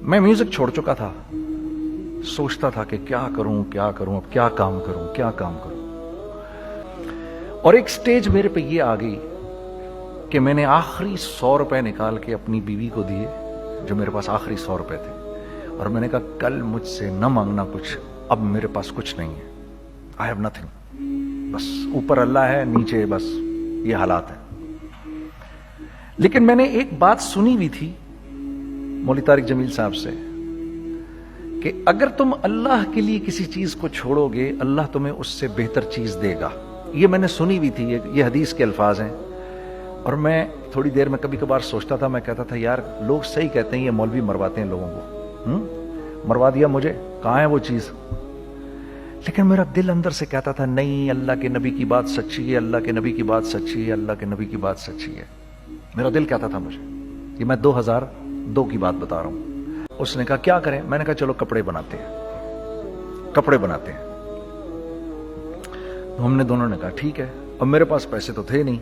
میں میوزک چھوڑ چکا تھا, سوچتا تھا کہ کیا کروں, اب کیا کام کروں. اور ایک سٹیج میرے پہ یہ آ گئی کہ میں نے آخری 100 روپے نکال کے اپنی بیوی کو دیے, جو میرے پاس آخری 100 روپے تھے, اور میں نے کہا کل مجھ سے نہ مانگنا کچھ, اب میرے پاس کچھ نہیں ہے, آئی ہیو نتھنگ, بس اوپر اللہ ہے, نیچے بس یہ حالات ہے. لیکن میں نے ایک بات سنی ہوئی تھی مولوی طارق جمیل صاحب سے کہ اگر تم اللہ کے لیے کسی چیز کو چھوڑو گے, اللہ تمہیں اس سے بہتر چیز دے گا. یہ میں نے سنی ہوئی تھی, یہ حدیث کے الفاظ ہیں. اور میں تھوڑی دیر میں کبھی کبھار سوچتا تھا, میں کہتا تھا یار لوگ صحیح کہتے ہیں, یہ مولوی مرواتے ہیں لوگوں کو, مروا دیا مجھے, کہاں ہے وہ چیز. لیکن میرا دل اندر سے کہتا تھا نہیں, اللہ کے نبی کی بات سچی ہے, اللہ کے نبی کی بات سچی ہے, اللہ کے نبی کی بات سچی ہے. میرا دل کہتا تھا مجھے. یہ میں 2002 کی بات بتا رہا ہوں. اس نے کہا کیا کریں, میں نے کہا چلو کپڑے بناتے ہیں. ہم نے دونوں نے کہا ٹھیک ہے. اب میرے پاس پیسے تو تھے نہیں,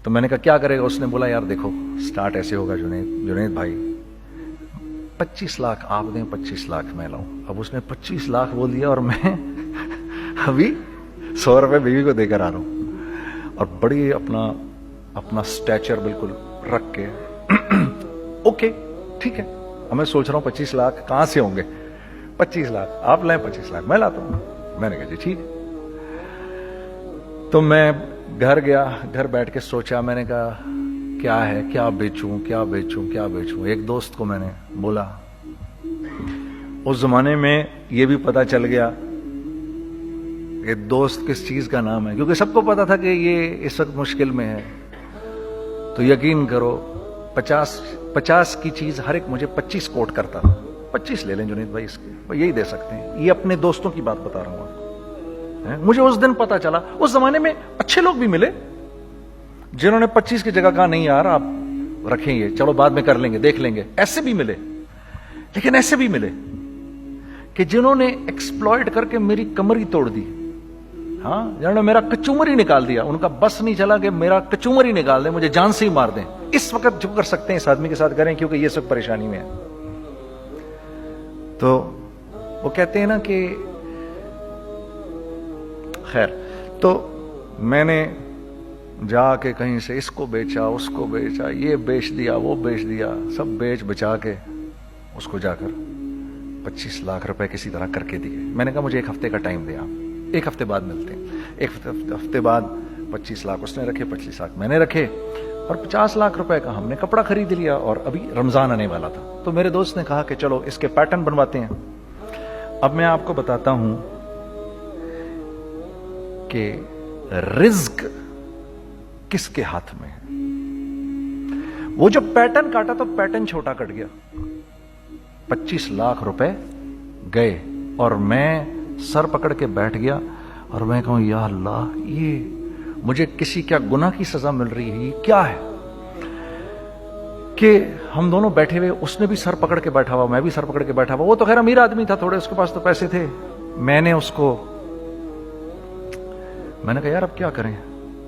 تو میں نے کہا کیا کرے گا. اس نے بولا یار دیکھو سٹارٹ ایسے ہوگا جنید بھائی, 25 لاکھ آپ دیں, 25 لاکھ میں لاؤں. اب اس نے 25 لاکھ بول دیا, اور میں ابھی 100 روپے بیوی کو دے کر آ رہا ہوں, اور بڑی اپنا سٹیچر بالکل رکھ کے اوکے ٹھیک ہے. اب میں سوچ رہا ہوں 25 لاکھ کہاں سے ہوں گے, 25 لاکھ آپ لائیں, 25 لاکھ میں لاتا ہوں. میں نے کہا جی ٹھیک ہے. تو میں گھر گیا, گھر بیٹھ کے سوچا, میں نے کہا کیا ہے, کیا بیچوں. ایک دوست کو میں نے بولا, اس زمانے میں یہ بھی پتا چل گیا کہ دوست کس چیز کا نام ہے, کیونکہ سب کو پتا تھا کہ یہ اس وقت مشکل میں ہے. تو یقین کرو 50 کی چیز ہر ایک مجھے 25 کوٹ کرتا تھا. 25 لے لیں جنید بھائی, اس کے یہی دے سکتے ہیں. یہ اپنے دوستوں کی بات بتا رہا ہوں آپ کو. مجھے اس دن پتا چلا, اس زمانے میں اچھے لوگ بھی ملے جنہوں نے 25 کی جگہ کہا نہیں یار آپ رکھیں, یہ چلو بعد میں کر لیں گے, دیکھ لیں گے. ایسے بھی ملے, لیکن ایسے بھی ملے کہ جنہوں نے ایکسپلائٹ کر کے میری کمر ہی توڑ دی. ہاں, جنہوں نے میرا کچومر ہی نکال دیا. ان کا بس نہیں چلا کہ میرا کچومر ہی نکال دیں, مجھے جان سے ہی مار دیں. اس وقت جو کر سکتے ہیں اس آدمی کے ساتھ کریں, کیونکہ یہ سب پریشانی میں ہے. تو وہ کہتے ہیں نا کہ خیر, تو میں نے جا کے کہیں سے اس کو بیچا, اس کو بیچا, یہ بیچ دیا, وہ بیچ دیا, سب بیچ بچا کے اس کو جا کر 25 لاکھ روپے کسی طرح کر کے دیے. میں نے کہا مجھے 1 ہفتے کا ٹائم دے, آپ 1 ہفتے بعد ملتے ہیں. 1 ہفتے بعد 25 لاکھ اس نے رکھے, 25 لاکھ میں نے رکھے, اور 50 لاکھ روپے کا ہم نے کپڑا خرید لیا. اور ابھی رمضان آنے والا تھا, تو میرے دوست نے کہا کہ چلو اس کے پیٹرن بنواتے ہیں. اب میں آپ کو بتاتا ہوں کہ رزق کس کے ہاتھ میں ہے. وہ جو پیٹرن کاٹا تو پیٹرن چھوٹا کٹ گیا, 25 لاکھ روپے گئے, اور میں سر پکڑ کے بیٹھ گیا, اور میں کہوں یا اللہ, یہ مجھے کسی کیا گناہ کی سزا مل رہی ہے, یہ کیا ہے کہ ہم دونوں بیٹھے ہوئے, اس نے بھی سر پکڑ کے بیٹھا ہوا, میں بھی سر پکڑ کے بیٹھا ہوا. وہ تو خیر امیر آدمی تھا تھوڑے, اس کے پاس تو پیسے تھے. میں نے اس کو, میں نے کہا یار اب کیا کریں.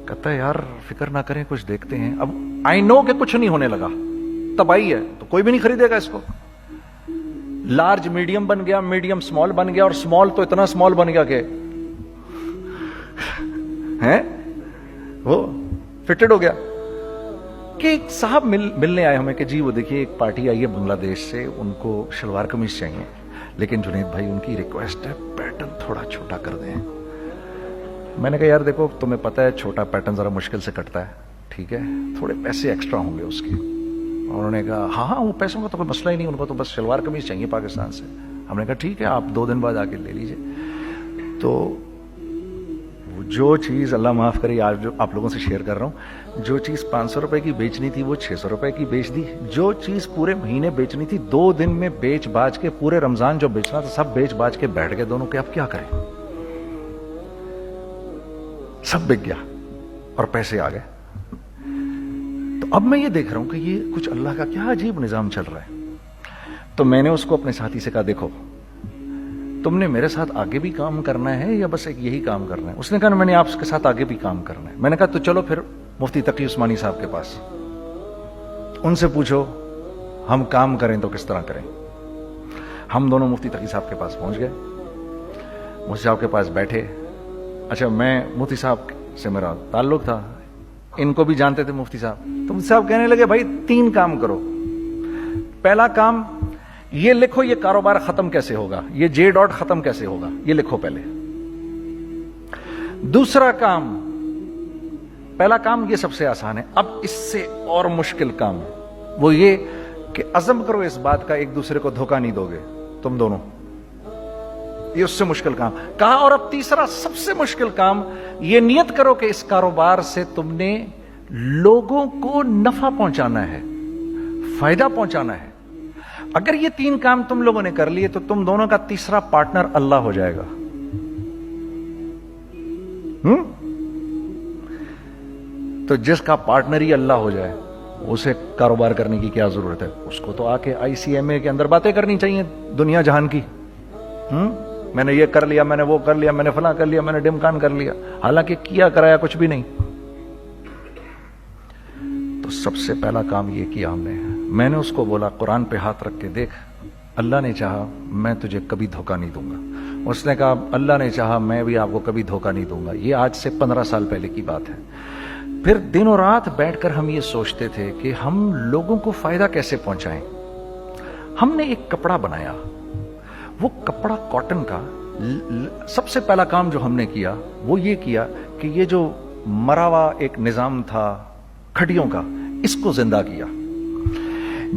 کہتا ہے یار فکر نہ کریں, کچھ دیکھتے ہیں. اب آئی نو کہ کچھ نہیں ہونے لگا, تباہی ہے, تو کوئی بھی نہیں خریدے گا اس کو. لارج میڈیم بن گیا, میڈیم سمال بن گیا, اور سمال تو اتنا سمال بن گیا کہ وہ فٹڈ ہو گیا. کہ ایک صاحب ملنے آئے ہمیں کہ جی وہ دیکھیے ایک پارٹی آئی ہے بنگلہ دیش سے, ان کو شلوار قمیض چاہیے, لیکن جنید بھائی ان کی ریکویسٹ ہے پیٹرن تھوڑا چھوٹا کر دیں. میں نے کہا یار دیکھو تمہیں پتہ ہے چھوٹا پیٹرن ذرا مشکل سے کٹتا ہے, ٹھیک ہے, تھوڑے پیسے ایکسٹرا ہوں گے اس کے. انہوں نے کہا ہاں وہ پیسوں کا تو کوئی مسئلہ ہی نہیں, ان کو تو بس شلوار قمیض چاہیے پاکستان سے. ہم نے کہا ٹھیک ہے آپ 2 دن بعد آ کے لے لیجئے. تو جو چیز اللہ معاف کرے, آج جو آپ لوگوں سے شیئر کر رہا ہوں, جو چیز 500 روپے کی بیچنی تھی وہ 600 روپے کی بیچ دی. جو چیز پورے مہینے بیچنی تھی 2 دن میں بیچ باج کے, پورے رمضان جو بیچنا تھا سب بیچ باج کے بیٹھ گئے دونوں. کہ اب کیا کریں, سب بک گیا اور پیسے آ گئے. تو اب میں یہ دیکھ رہا ہوں کہ یہ کچھ اللہ کا کیا عجیب نظام چل رہا ہے. تو میں نے اس کو اپنے ساتھی سے کہا دیکھو تم نے میرے ساتھ آگے بھی کام کرنا ہے یا بس ایک یہی کام کرنا ہے. اس نے کہا میں نے آپ کے ساتھ آگے بھی کام کرنا ہے. میں نے کہا تو چلو پھر مفتی تقی عثمانی صاحب کے پاس, ان سے پوچھو ہم کام کریں تو کس طرح کریں. ہم دونوں مفتی تقی صاحب کے پاس پہنچ گئے. مفتی صاحب کے پاس بیٹھے. اچھا میں مفتی صاحب سے میرا تعلق تھا, ان کو بھی جانتے تھے مفتی صاحب. تو مفتی صاحب کہنے لگے بھائی 3 کام کرو. پہلا کام یہ لکھو یہ کاروبار ختم کیسے ہوگا, یہ جے ڈاٹ ختم کیسے ہوگا, یہ لکھو پہلے. دوسرا کام, پہلا کام یہ سب سے آسان ہے, اب اس سے اور مشکل کام وہ یہ کہ عزم کرو اس بات کا ایک دوسرے کو دھوکہ نہیں دو گے تم دونوں, یہ اس سے مشکل کام کہا. اور اب تیسرا سب سے مشکل کام, یہ نیت کرو کہ اس کاروبار سے تم نے لوگوں کو نفع پہنچانا ہے, فائدہ پہنچانا ہے. اگر یہ 3 کام تم لوگوں نے کر لیے تو تم دونوں کا تیسرا پارٹنر اللہ ہو جائے گا. تو جس کا پارٹنر ہی اللہ ہو جائے اسے کاروبار کرنے کی کیا ضرورت ہے؟ اس کو تو آ کے ICMA کے اندر باتیں کرنی چاہیے دنیا جہان کی. میں نے یہ کر لیا, میں نے وہ کر لیا, میں نے فلاں کر لیا, میں نے ڈمکان کر لیا, حالانکہ کیا کرایا کچھ بھی نہیں. تو سب سے پہلا کام یہ کیا ہم نے. میں نے اس کو بولا قرآن پہ ہاتھ رکھ کے دیکھ, اللہ نے چاہا میں تجھے کبھی دھوکہ نہیں دوں گا. اس نے کہا اللہ نے چاہا میں بھی آپ کو کبھی دھوکہ نہیں دوں گا. یہ آج سے 15 سال پہلے کی بات ہے. پھر دن و رات بیٹھ کر ہم یہ سوچتے تھے کہ ہم لوگوں کو فائدہ کیسے پہنچائیں. ہم نے ایک کپڑا بنایا, وہ کپڑا کاٹن کا. سب سے پہلا کام جو ہم نے کیا وہ یہ کیا کہ یہ جو مرا ہوا ایک نظام تھا کھڑیوں کا, اس کو زندہ کیا,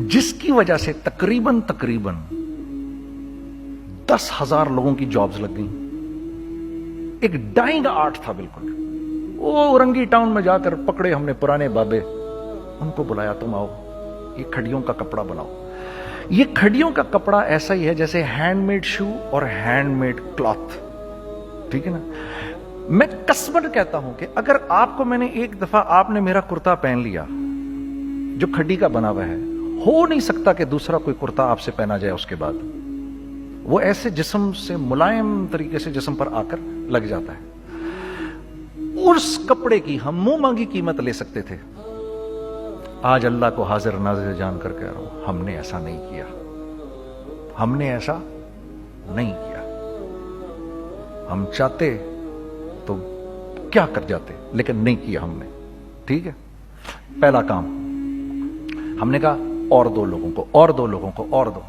جس کی وجہ سے تقریباً 10,000 لوگوں کی جابز لگ گئیں. ایک ڈائنگ آرٹ تھا بالکل. وہ اورنگی ٹاؤن میں جا کر پکڑے ہم نے پرانے بابے, ان کو بلایا تم آؤ یہ کھڑیوں کا کپڑا بناؤ. یہ کھڑیوں کا کپڑا ایسا ہی ہے جیسے ہینڈ میڈ شو اور ہینڈ میڈ کلاتھ, ٹھیک ہے نا. میں قسمن کہتا ہوں کہ اگر آپ کو میں نے ایک دفعہ آپ نے میرا کرتا پہن لیا جو کھڈی کا بنا ہوا ہے, ہو نہیں سکتا کہ دوسرا کوئی کرتا آپ سے پہنا جائے اس کے بعد. وہ ایسے جسم سے ملائم طریقے سے جسم پر آ کر لگ جاتا ہے. اس کپڑے کی ہم منہ مانگی قیمت لے سکتے تھے. آج اللہ کو حاضر ناظر جان کر کہہ رہا ہوں, ہم نے ایسا نہیں کیا. ہم نے ایسا نہیں کیا. ہم چاہتے تو کیا کر جاتے, لیکن نہیں کیا ہم نے. ٹھیک ہے, پہلا کام ہم نے کہا اور 2 لوگوں کو, اور 2 لوگوں کو, اور 2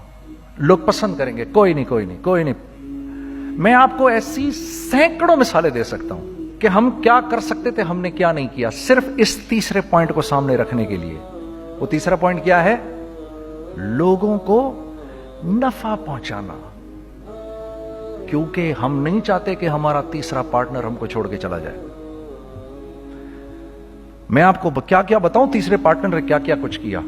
لوگ پسند کریں گے. کوئی نہیں کوئی نہیں کوئی نہیں. میں آپ کو ایسی سینکڑوں مثالیں دے سکتا ہوں کہ ہم کیا کر سکتے تھے, ہم نے کیا نہیں کیا, صرف اس تیسرے پوائنٹ کو سامنے رکھنے کے لیے. وہ تیسرا پوائنٹ کیا ہے؟ لوگوں کو نفع پہنچانا. کیونکہ ہم نہیں چاہتے کہ ہمارا تیسرا پارٹنر ہم کو چھوڑ کے چلا جائے. میں آپ کو کیا کیا بتاؤں, تیسرے پارٹنر نے کیا کیا کچھ کیا.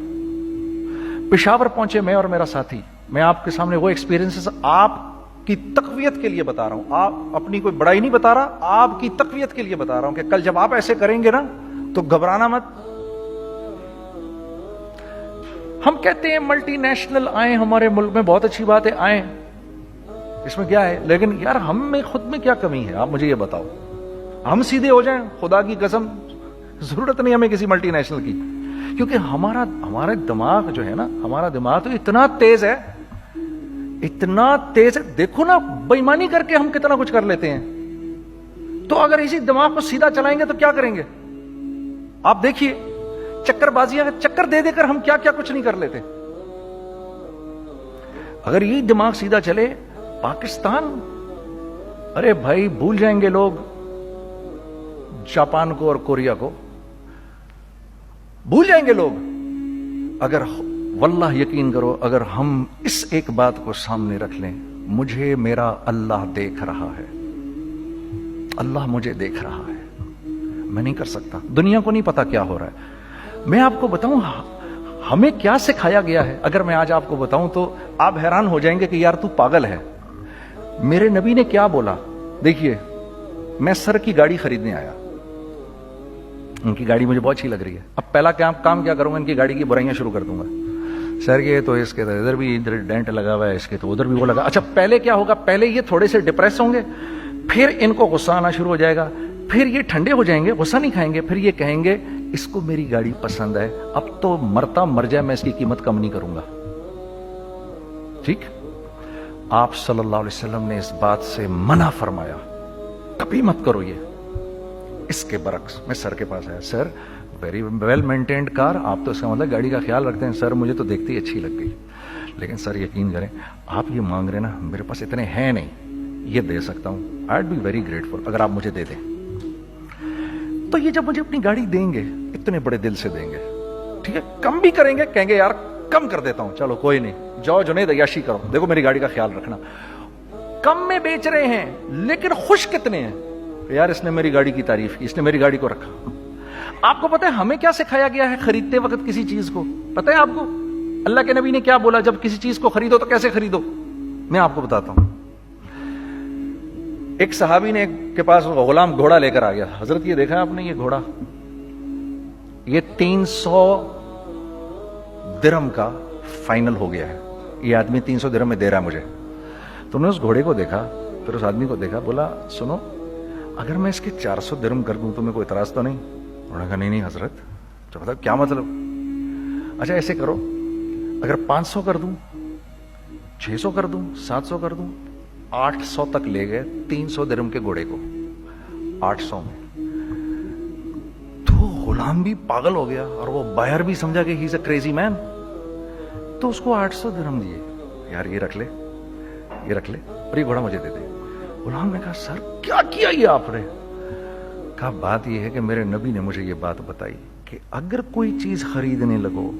پشاور پہنچے میں اور میرا ساتھی. میں آپ کے سامنے وہ ایکسپیرینسز آپ کی تقویت کے لیے بتا رہا ہوں, آپ اپنی کوئی بڑائی نہیں بتا رہا, آپ کی تقویت کے لیے بتا رہا ہوں کہ کل جب آپ ایسے کریں گے نا تو گھبرانا مت. ہم کہتے ہیں ملٹی نیشنل آئیں ہمارے ملک میں, بہت اچھی بات ہے آئیں, اس میں کیا ہے, لیکن یار ہم میں خود میں کیا کمی ہے آپ مجھے یہ بتاؤ. ہم سیدھے ہو جائیں, خدا کی قسم ضرورت نہیں ہمیں کسی ملٹی نیشنل کی. کیونکہ ہمارا دماغ جو ہے نا, ہمارا دماغ تو اتنا تیز ہے, اتنا تیز ہے. دیکھو نا بےایمانی کر کے ہم کتنا کچھ کر لیتے ہیں. تو اگر اسی دماغ کو سیدھا چلائیں گے تو کیا کریں گے آپ دیکھیے. چکر بازیاں چکر دے دے کر ہم کیا کیا کچھ نہیں کر لیتے. اگر یہی دماغ سیدھا چلے, پاکستان, ارے بھائی بھول جائیں گے لوگ جاپان کو اور کوریا کو, بھول جائیں گے لوگ. اگر واللہ یقین کرو, اگر ہم اس ایک بات کو سامنے رکھ لیں, مجھے میرا اللہ دیکھ رہا ہے, اللہ مجھے دیکھ رہا ہے, میں نہیں کر سکتا. دنیا کو نہیں پتا کیا ہو رہا ہے. میں آپ کو بتاؤں ہمیں کیا سکھایا گیا ہے, اگر میں آج آپ کو بتاؤں تو آپ حیران ہو جائیں گے کہ یار تو پاگل ہے. میرے نبی نے کیا بولا, دیکھیے میں سر کی گاڑی خریدنے آیا, ان کی گاڑی مجھے بہت اچھی لگ رہی ہے. اب پہلا کام کیا کروں گا, ان کی گاڑی کی برائیاں شروع کر دوں گا. سر یہ تو اس کے تو ادھر بھی ڈینٹ لگا ہوا ہے, اس کے تو ادھر بھی وہ لگا. اچھا پہلے کیا ہوگا, پہلے یہ تھوڑے سے ڈپریس ہوں گے, پھر ان کو غصہ آنا شروع ہو جائے گا, پھر یہ ٹھنڈے ہو جائیں گے, غصہ نہیں کھائیں گے, پھر یہ کہیں گے اس کو میری گاڑی پسند ہے, اب تو مرتا مر جائے میں اس کی قیمت کم نہیں کروں گا. ٹھیک. آپ صلی اللہ علیہ وسلم نے اس بات سے منع فرمایا, کبھی مت کرو یہ. اس کے برعکس میں سر کے پاس آیا, سر ویری ویل مینٹینڈ کار, آپ تو اس کا مطلب گاڑی کا خیال رکھتے ہیں. سر مجھے تو دیکھتی ہی اچھی لگ گئی, لیکن سر یقین کریں آپ یہ مانگ رہے نا, میرے پاس اتنے ہیں نہیں, یہ دے سکتا ہوں. I would be very grateful اگر آپ مجھے دے دیں. تو یہ جب مجھے اپنی گاڑی دیں گے اتنے بڑے دل سے دیں گے, ٹھیک ہے, کم بھی کریں گے, کہیں گے یار کم کر دیتا ہوں, چلو کوئی نہیں, جاؤ جنید عیاشی کرو, دیکھو میری گاڑی کا خیال رکھنا. کم میں بیچ رہے ہیں لیکن خوش کتنے ہیں, یار اس نے میری گاڑی کی تعریف کی, اس نے میری گاڑی کو رکھا. آپ کو پتہ ہے ہمیں کیا سکھایا گیا ہے خریدتے وقت کسی چیز کو؟ پتہ ہے آپ کو اللہ کے نبی نے کیا بولا جب کسی چیز کو خریدو تو کیسے خریدو؟ میں آپ کو بتاتا ہوں. ایک صحابی نے کے پاس غلام گھوڑا لے کر آ گیا. حضرت یہ دیکھا آپ نے, یہ گھوڑا یہ 300 درہم کا فائنل ہو گیا ہے, یہ آدمی 300 درہم میں دے رہا ہے مجھے. تو نے اس گھوڑے کو دیکھا, پھر اس آدمی کو دیکھا, بولا سنو اگر میں اس کے 400 درہم کر دوں تو میں کوئی اعتراض تو نہیں؟ انہوں نے کہا نہیں حضرت. تو مطلب کیا مطلب؟ اچھا ایسے کرو, اگر 500 کر دوں, 600 کر دوں, 700 کر دوں, 800 تک لے گئے 300 درہم کے گھوڑے کو 800 میں. تو غلام بھی پاگل ہو گیا اور وہ بائر بھی سمجھا کہ ہی از اے کریزی مین, تو اس کو 800 درہم دیے. یار یہ رکھ لے, یہ رکھ لے, اور یہ گھوڑا مجھے دے دے. غلام نے کہا سر کیا کیا یہ آپ نے؟ کہا بات یہ ہے کہ میرے نبی نے مجھے یہ بات بتائی کہ اگر کوئی چیز خریدنے لگو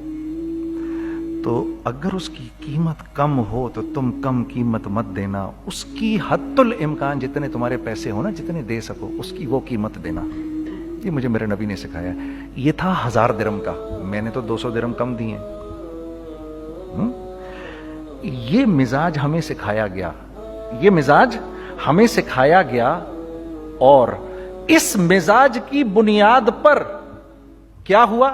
تو اگر اس کی قیمت کم ہو تو تم کم قیمت مت دینا, اس کی حد الامکان جتنے تمہارے پیسے ہو نا, جتنے دے سکو اس کی وہ قیمت دینا. یہ مجھے میرے نبی نے سکھایا. یہ تھا 1000 درہم کا, میں نے تو 200 درہم کم دیے. یہ مزاج ہمیں سکھایا گیا, یہ مزاج ہمیں سکھایا گیا, اور اس مزاج کی بنیاد پر کیا ہوا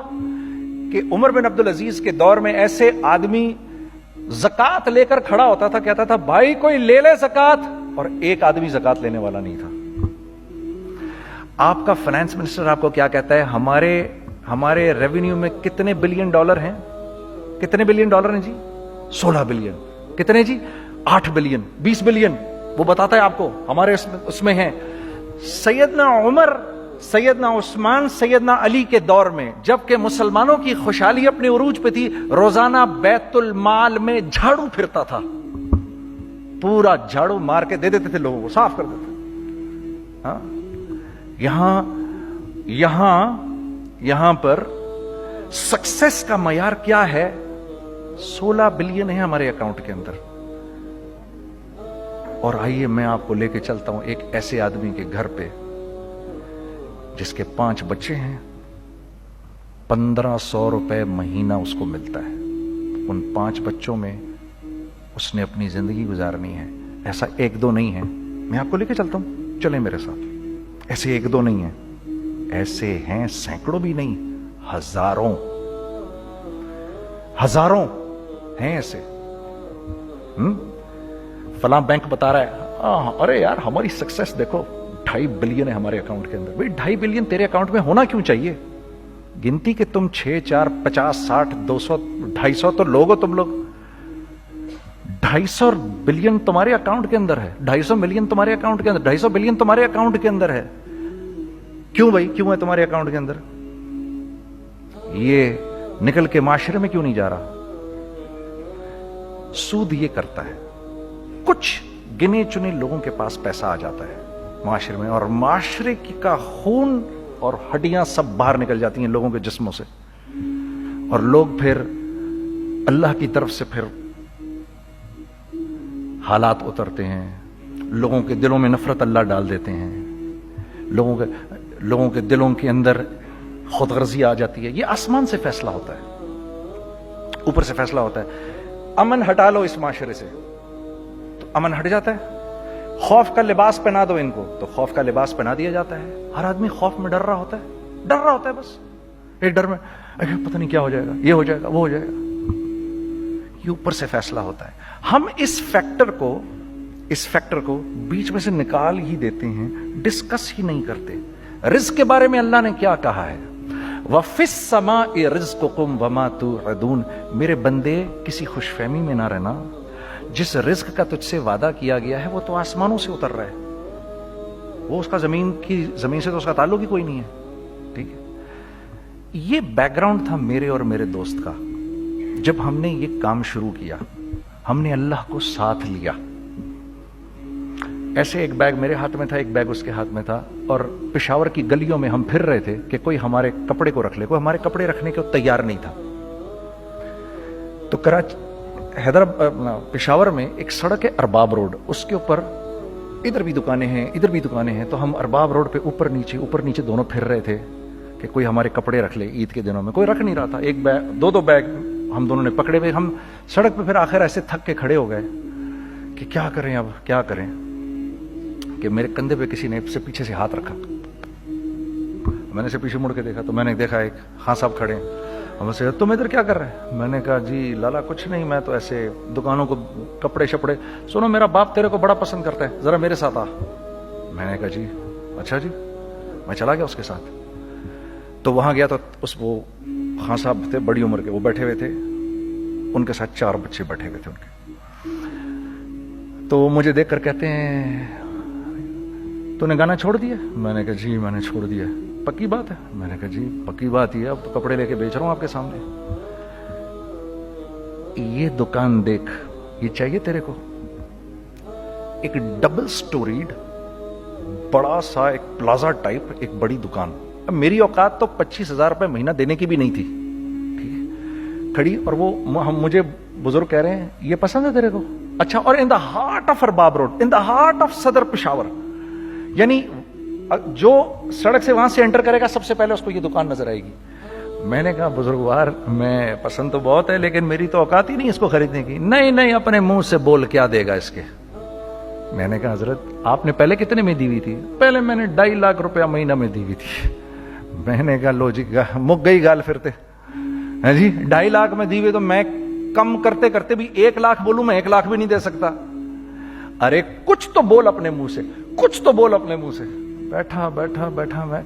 کہ عمر بن عبدالعزیز کے دور میں ایسے آدمی زکات لے کر کھڑا ہوتا تھا, کہتا تھا بھائی کوئی لے لے زکات, اور ایک آدمی زکات لینے والا نہیں تھا. آپ کا فائنانس منسٹر آپ کو کیا کہتا ہے, ہمارے ریونیو میں کتنے بلین ڈالر ہیں؟ کتنے بلین ڈالر ہیں جی؟ 16 بلین. کتنے جی؟ 8 بلین, 20 بلین. وہ بتاتا ہے آپ کو ہمارے اس میں ہیں. سیدنا عمر, سیدنا عثمان, سیدنا علی کے دور میں جبکہ مسلمانوں کی خوشحالی اپنے عروج پہ تھی, روزانہ بیت المال میں جھاڑو پھرتا تھا, پورا جھاڑو مار کے دے دیتے تھے لوگوں کو, صاف کر دیتے. ہاں یہاں پر سکسیس کا معیار کیا ہے؟ 16 بلین ہے ہمارے اکاؤنٹ کے اندر. اور آئیے میں آپ کو لے کے چلتا ہوں ایک ایسے آدمی کے گھر پہ جس کے 5 بچے ہیں, 1500 روپے مہینہ اس کو ملتا ہے. ان 5 بچوں میں اس نے اپنی زندگی گزارنی ہے. ایسا 1-2 نہیں ہے, میں آپ کو لے کے چلتا ہوں, چلیں میرے ساتھ. ایسے 1-2 نہیں ہیں, ایسے ہیں سینکڑوں بھی نہیں, ہزاروں ہیں ایسے. فلاں بینک بتا رہا ہے ارے یار ہماری سکسیس دیکھو 2.5 بلین ہے ہمارے اکاؤنٹ کے اندر. بھائی 2.5 بلین تیرے اکاؤنٹ میں ہونا کیوں چاہیے؟ گنتی کہ تم 6, 4, 50, 60, 200, 250 تو لوگ ہو تم لوگ. 250 بلین تمہارے اکاؤنٹ کے اندر ہے, 250 ملین تمہارے اکاؤنٹ کے اندر, 250 بلین تمہارے اکاؤنٹ کے اندر ہے. کیوں بھائی, کیوں ہے تمہارے اکاؤنٹ کے اندر؟ یہ نکل کے معاشرے میں کیوں نہیں جا رہا؟ سود یہ کرتا ہے, کچھ گنے چنے لوگوں کے پاس پیسہ آ جاتا ہے معاشرے میں, اور معاشرے کا خون اور ہڈیاں سب باہر نکل جاتی ہیں لوگوں کے جسموں سے, اور لوگ پھر اللہ کی طرف سے پھر حالات اترتے ہیں, لوگوں کے دلوں میں نفرت اللہ ڈال دیتے ہیں, لوگوں کے دلوں کے اندر خود غرضی آ جاتی ہے. یہ آسمان سے فیصلہ ہوتا ہے, اوپر سے فیصلہ ہوتا ہے. امن ہٹا لو اس معاشرے سے تو امن ہٹ جاتا ہے. خوف کا لباس پہنا دو ان کو تو خوف کا لباس پہنا دیا جاتا ہے. ہر آدمی خوف میں ڈر رہا ہوتا ہے, بس ایک ڈر میں پتہ نہیں کیا ہو جائے گا, یہ ہو جائے گا, وہ ہو جائے گا. یہ اوپر سے فیصلہ ہوتا ہے. ہم اس فیکٹر کو بیچ میں سے نکال ہی دیتے ہیں, ڈسکس ہی نہیں کرتے. رزق کے بارے میں اللہ نے کیا کہا ہے؟ وَفِي السَّمَاءِ رِزْقُكُمْ وَمَا تُوعَدُونَ. میرے بندے کسی خوش فہمی میں نہ رہنا, جس رزق کا تجھ سے وعدہ کیا گیا ہے وہ تو آسمانوں سے اتر رہا ہے, وہ اس کا زمین سے تو اس کا تعلق ہی کوئی نہیں ہے. ٹھیک ہے, یہ بیک گراؤنڈ تھا میرے اور میرے دوست کا. جب ہم نے یہ کام شروع کیا, ہم نے اللہ کو ساتھ لیا. ایسے ایک بیگ میرے ہاتھ میں تھا, ایک بیگ اس کے ہاتھ میں تھا, اور پشاور کی گلیوں میں ہم پھر رہے تھے کہ کوئی ہمارے کپڑے کو رکھ لے. کوئی ہمارے کپڑے رکھنے کو تیار نہیں تھا. تو پشاور میں ایک سڑک ہے ارباب روڈ, اس کے اوپر ادھر بھی دکانیں ہیں ادھر بھی دکانیں ہیں. تو ہم ارباب روڈ پہ اوپر نیچے دونوں پھر رہے تھے کہ کوئی ہمارے کپڑے رکھ لے. عید کے دنوں میں کوئی رکھ نہیں رہا تھا. ایک بیگ, دو بیگ ہم دونوں نے پکڑے ہوئے. ہم سڑک پہ پھر آخر ایسے تھک کے کھڑے ہو گئے کہ کیا کریں, اب کیا کریں, کہ میرے کندھے پہ کسی نے سے پیچھے سے ہاتھ رکھا. میں نے سے پیچھے مڑ کے دیکھا تو میں نے دیکھا ایک خان صاحب کھڑے ہیں. ہم سے تم ادھر کیا کر رہے ہیں؟ میں نے کہا جی لالا کچھ نہیں, میں تو ایسے دکانوں کو کپڑے شپڑے. سنو میرا باپ تیرے کو بڑا پسند کرتا ہے, ذرا میرے ساتھ آ. میں نے کہا جی اچھا جی. میں چلا گیا اس کے ساتھ. تو وہاں گیا تو وہ خان صاحب تھے بڑی عمر کے, وہ بیٹھے ہوئے تھے, ان کے ساتھ 4 بچے بیٹھے ہوئے تھے ان کے. تو وہ مجھے دیکھ کر کہتے ہیں تو نے گانا چھوڑ دیا؟ میں نے کہا جی میں نے چھوڑ دیا. پکی بات ہے؟ میں نے کہا جی پکی بات ہی ہے, اب تو کپڑے لے کے بیچ رہا ہوں آپ کے سامنے. یہ دکان دیکھ, یہ چاہیے تیرے کو؟ ایک ڈبل سٹوریڈ بڑا سا ایک پلازا ٹائپ ایک بڑی دکان. اب میری اوقات تو 25,000 روپے مہینہ دینے کی بھی نہیں تھی. ٹھیک ہے, کھڑی, اور وہ مجھے بزرگ کہہ رہے ہیں یہ پسند ہے تیرے کو؟ اچھا, اور in the heart of Arbab road, in the heart of Saddar Peshawar, یعنی جو سڑک سے وہاں سے انٹر کرے گا سب سے پہلے اس کو یہ دکان نظر آئے گی. میں نے کہا بزرگوار میں پسند تو بہت ہے لیکن میری تو اوقات ہی نہیں اس کو خریدنے کی. نہیں اپنے منہ سے بول کیا دے گا اس کے. میں نے کہا حضرت آپ نے پہلے کتنے میں دی ہوئی تھی؟ پہلے میں نے 2.5 لاکھ روپیہ مہینہ میں دی ہوئی تھی. میں نے کہا لو جی مک گئی گال پھرتے ہیں جی. 2.5 لاکھ میں دی ہوئی تو میں کم کرتے کرتے بھی 1 لاکھ بولوں, میں 1 لاکھ بھی نہیں دے سکتا. ارے کچھ تو بول اپنے منہ سے, کچھ تو بول اپنے منہ سے. بیٹھا میں,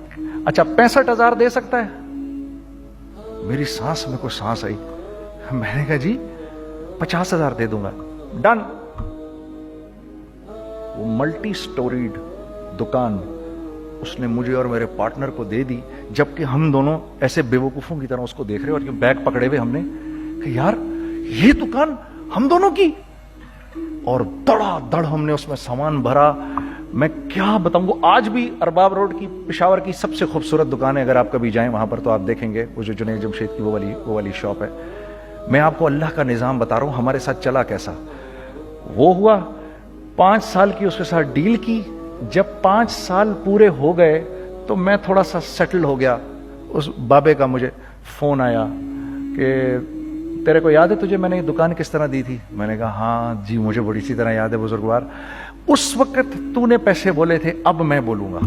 اچھا 65,000 دے سکتا ہے؟ میری سانس میں کوئی سانس آئی. میں نے کہا جی 50,000 دے دوں گا. ڈن. وہ ملٹی سٹوریڈ دکان اس نے مجھے اور میرے پارٹنر کو دے دی, جبکہ ہم دونوں ایسے بیوقوفوں کی طرح اس کو دیکھ رہے, اور یہ بیگ پکڑے ہوئے ہم نے کہ یار یہ دکان ہم دونوں کی. اور دڑا دڑ ہم نے اس میں سامان بھرا. میں کیا بتاؤں, وہ آج بھی ارباب روڈ کی پشاور کی سب سے خوبصورت دکان ہے. اگر آپ کبھی جائیں وہاں پر تو آپ دیکھیں گے وہ جو جنید جمشید کی وہ والی شاپ ہے. میں آپ کو اللہ کا نظام بتا رہا ہوں ہمارے ساتھ چلا کیسا. وہ ہوا 5 سال کی اس کے ساتھ ڈیل کی. جب 5 سال پورے ہو گئے تو میں تھوڑا سا سیٹل ہو گیا. اس بابے کا مجھے فون آیا کہ تیرے کو یاد ہے تجھے میں نے یہ دکان کس طرح دی تھی؟ میں نے کہا ہاں جی مجھے بڑی سی طرح یاد ہے بزرگوار. اس وقت تو نے پیسے بولے تھے, اب میں بولوں گا.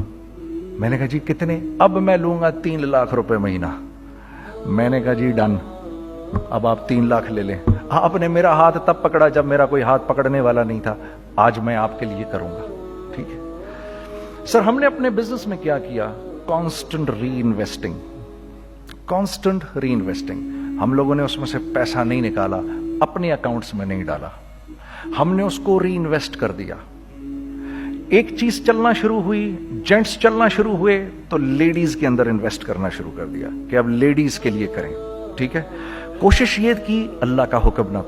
میں نے کہا جی کتنے؟ اب میں لوں گا 3 لاکھ روپے مہینہ. میں نے کہا جی ڈن, اب آپ 3 لاکھ لے لیں. آپ نے میرا ہاتھ تب پکڑا جب میرا کوئی ہاتھ پکڑنے والا نہیں تھا. آج میں آپ کے لیے کروں گا. ٹھیک ہے سر. ہم نے اپنے بزنس میں کیا کیا؟ کانسٹنٹ ری انویسٹنگ. ہم لوگوں نے اس میں سے پیسہ نہیں نکالا, اپنے اکاؤنٹس میں نہیں ڈالا, ہم نے اس کو ری انویسٹ کر دیا. ایک چیز چلنا شروع ہوئی, جینٹس چلنا شروع ہوئے تو لیڈیز کے اندر انویسٹ کرنا شروع کر دیا کہ اب لیڈیز کے لیے کریں. ٹھیک ہے, کوشش یہ کی اللہ کا حکم نہ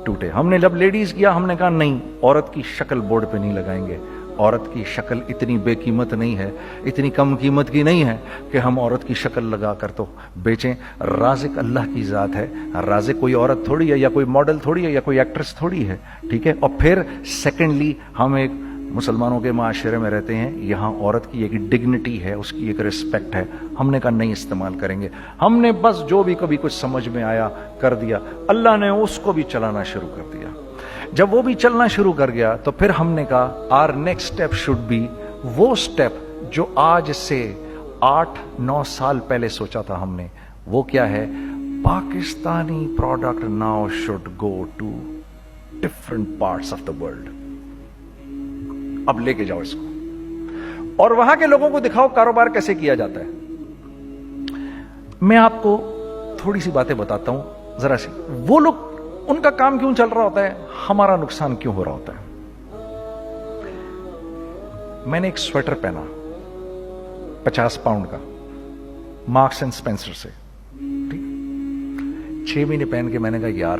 ٹوٹے. ہم نے جب لیڈیز کیا ہم نے کہا نہیں, عورت کی شکل بورڈ پہ نہیں لگائیں گے. عورت کی شکل اتنی بے قیمت نہیں ہے, اتنی کم قیمت کی نہیں ہے کہ ہم عورت کی شکل لگا کر تو بیچیں. رازق اللہ کی ذات ہے, رازق کوئی عورت تھوڑی ہے, یا کوئی ماڈل تھوڑی ہے, یا کوئی ایکٹریس تھوڑی ہے. ٹھیک ہے. اور پھر سیکنڈلی ہم ایک مسلمانوں کے معاشرے میں رہتے ہیں, یہاں عورت کی ایک ڈگنیٹی ہے, اس کی ایک رسپیکٹ ہے. ہم نے کہا نہیں استعمال کریں گے. ہم نے بس جو بھی کبھی کچھ سمجھ میں آیا کر دیا. اللہ نے اس کو بھی چلانا شروع کر دیا. جب وہ بھی چلنا شروع کر گیا تو پھر ہم نے کہا our next step should be وہ اسٹیپ جو آج سے 8-9 سال پہلے سوچا تھا ہم نے. وہ کیا ہے؟ Pakistani product now should go to different parts of the world. اب لے کے جاؤ اس کو اور وہاں کے لوگوں کو دکھاؤ کاروبار کیسے کیا جاتا ہے. میں آپ کو تھوڑی سی باتیں بتاتا ہوں ذرا سی. وہ لوگ ان کا کام کیوں چل رہا ہوتا ہے, ہمارا نقصان کیوں ہو رہا ہوتا ہے. میں نے ایک سویٹر پہنا 50 پاؤنڈ کا مارکس اینڈ اسپینسر سے, ٹھیک, 6 مہینے پہن کے میں نے کہا یار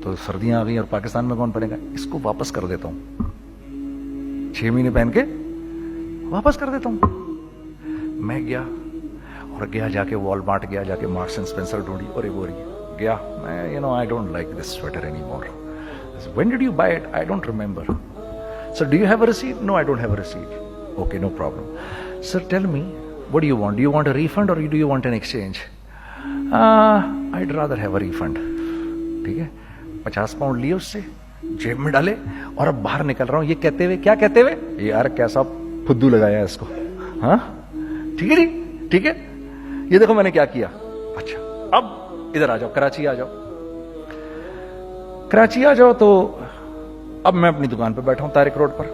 تو سردیاں آ گئی اور پاکستان میں کون پہنے گا, اس کو واپس کر دیتا ہوں. 6 مہینے پہن کے واپس کر دیتا ہوں. میں گیا اور جا کے وال مارٹ گیا, جا کے مارکس اینڈ اسپینسر ڈھونڈی اور ایک بوری گیا. میں I don't like this sweater anymore. When did you buy it? I don't remember. Sir, do you have a receipt? No, I don't have a receipt. Okay, no problem. Sir, tell me, what do you want? Do you want a refund or do you want an exchange? I'd rather have a refund. ٹھیک ہے, 50 pound لیے اس سے, جیب میں ڈالے اور اب باہر نکل رہا ہوں یہ کہتے ہوئے, کیا کہتے ہوئے, یار کیسا پھدو لگایا ہے اس کو. ہاں ٹھیک ہے جی, ٹھیک ہے, یہ دیکھو میں نے کیا کیا. اچھا اب ادھر آ جاؤ, کراچی آ جاؤ. کراچی آ جاؤ تو اب میں اپنی دکان پہ بیٹھا ہوں طارق روڈ پر.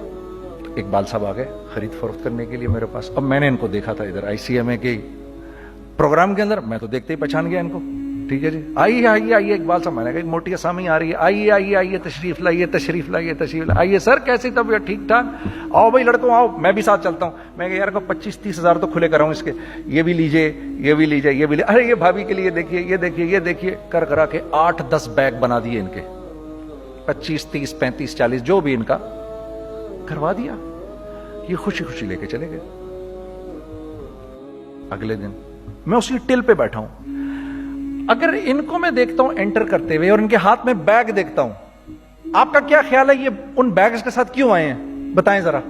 اقبال صاحب آ گئے خرید فروخت کرنے کے لیے میرے پاس. اب میں نے ان کو دیکھا تھا ادھر ICMA کے پروگرام کے اندر, میں تو دیکھتے ہی پہچان گیا ان کو. ٹھیک ہے جی, آئیے آئیے آئیے اقبال صاحب. میں نے کہا ایک موٹی اسامی آ رہی ہے, آئیے آئیے آئیے, تشریف لائیے تشریف لائیے تشریف لائیے. آئیے سر, کیسی طبیعت, ٹھیک ٹھاک, آؤ بھائی لڑکوں آؤ, میں بھی ساتھ چلتا ہوں. میں کہ یار کو 25-30 ہزار تو کھلے کراؤں اس کے, یہ بھی لیجئے یہ بھی لیجئے یہ بھی لیجئے. ارے یہ بھابھی کے لیے دیکھیے یہ دیکھیے یہ دیکھیے, کر کرا کے 8-10 بیگ بنا دیے ان کے, 25, 30, 35, 40 جو بھی ان کا کروا دیا. یہ خوشی خوشی لے کے چلے گئے. اگلے دن میں اسی ٹل پہ بیٹھا ہوں. اگر ان کو میں دیکھتا ہوں انٹر کرتے ہوئے اور ان کے ہاتھ میں بیگ دیکھتا ہوں, آپ کا کیا خیال ہے یہ ان بیگز کے ساتھ کیوں آئے ہیں, بتائیں ذرا.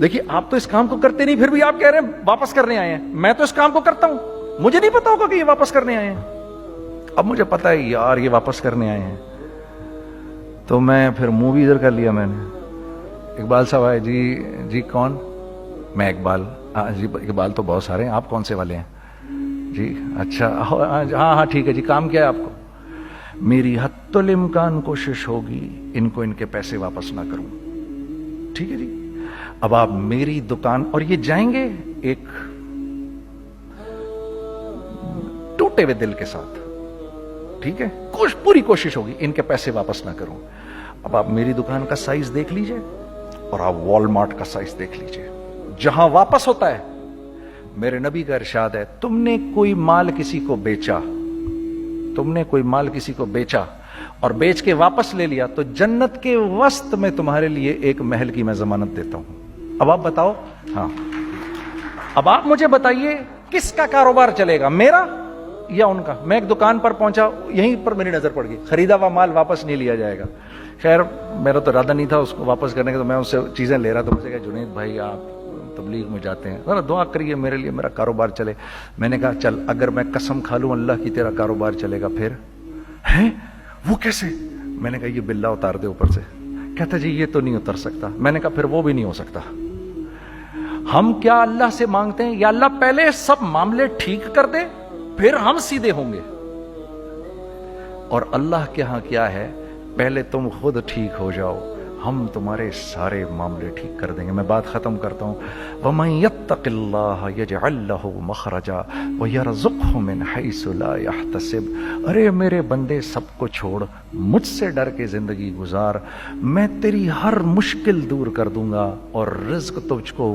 دیکھیے آپ تو اس کام کو کرتے نہیں, پھر بھی آپ کہہ رہے ہیں واپس کرنے آئے ہیں. میں تو اس کام کو کرتا ہوں, مجھے نہیں پتا ہوگا کہ یہ واپس کرنے آئے ہیں. اب مجھے پتا ہے یار یہ واپس کرنے آئے ہیں, تو میں پھر منہ بھی ادھر کر لیا. میں نے, اقبال صاحب آئے, جی کون, میں اقبال. جی اقبال تو بہت سارے ہیں, آپ کون سے والے ہیں جی, اچھا ہاں ٹھیک ہے جی, کام کیا ہے آپ کو. میری حتی الامکان کوشش ہوگی ان کو ان کے پیسے واپس نہ کروں. ٹھیک ہے جی, اب آپ میری دکان, اور یہ جائیں گے ایک ٹوٹے ہوئے دل کے ساتھ, ٹھیک ہے, پوری کوشش ہوگی ان کے پیسے واپس نہ کروں. اب آپ میری دکان کا سائز دیکھ لیجئے اور آپ وال مارٹ کا سائز دیکھ لیجئے, جہاں واپس ہوتا ہے. میرے نبی کا ارشاد ہے, تم نے کوئی مال کسی کو بیچا, تم نے کوئی مال کسی کو بیچا اور بیچ کے واپس لے لیا, تو جنت کے وسط میں تمہارے لیے ایک محل کی میں ضمانت دیتا ہوں. اب آپ بتاؤ, ہاں اب آپ مجھے بتائیے کس کا کاروبار چلے گا, میرا یا ان کا. میں ایک دکان پر پہنچا, یہیں پر میری نظر پڑ گئی, خریدا ہوا مال واپس نہیں لیا جائے گا. خیر میرا تو ارادہ نہیں تھا اس کو واپس کرنے کا, تو میں اس سے چیزیں لے رہا. تو مجھے کہا جنید بھائی آپ تبلیغ میں جاتے ہیں, ذرا دعا کریے میرے لیے, میرا کاروبار چلے. میں نے کہا چل, اگر میں قسم کھا لوں اللہ کی تیرا کاروبار چلے گا, پھر ہیں وہ کیسے. میں نے کہا یہ بلا اتار دے اوپر سے. کہتا جی یہ تو نہیں اتر سکتا. میں نے کہا پھر وہ بھی نہیں ہو سکتا. ہم کیا اللہ سے مانگتے ہیں, یا اللہ پہلے سب معاملے ٹھیک کر دے پھر ہم سیدھے ہوں گے, اور اللہ کے ہاں کیا ہے, پہلے تم خود ٹھیک ہو جاؤ, ہم تمہارے سارے معاملے ٹھیک کر دیں گے. میں بات ختم کرتا ہوں. وَمَن يَتَّقِ اللَّهَ يَجْعَل لَّهُ مَخْرَجًا وَيَرْزُقْهُ مِنْ حَيْثُ لَا يَحْتَسِبُ. ارے میرے بندے سب کو چھوڑ, مجھ سے ڈر کے زندگی گزار, میں تیری ہر مشکل دور کر دوں گا اور رزق تجھ کو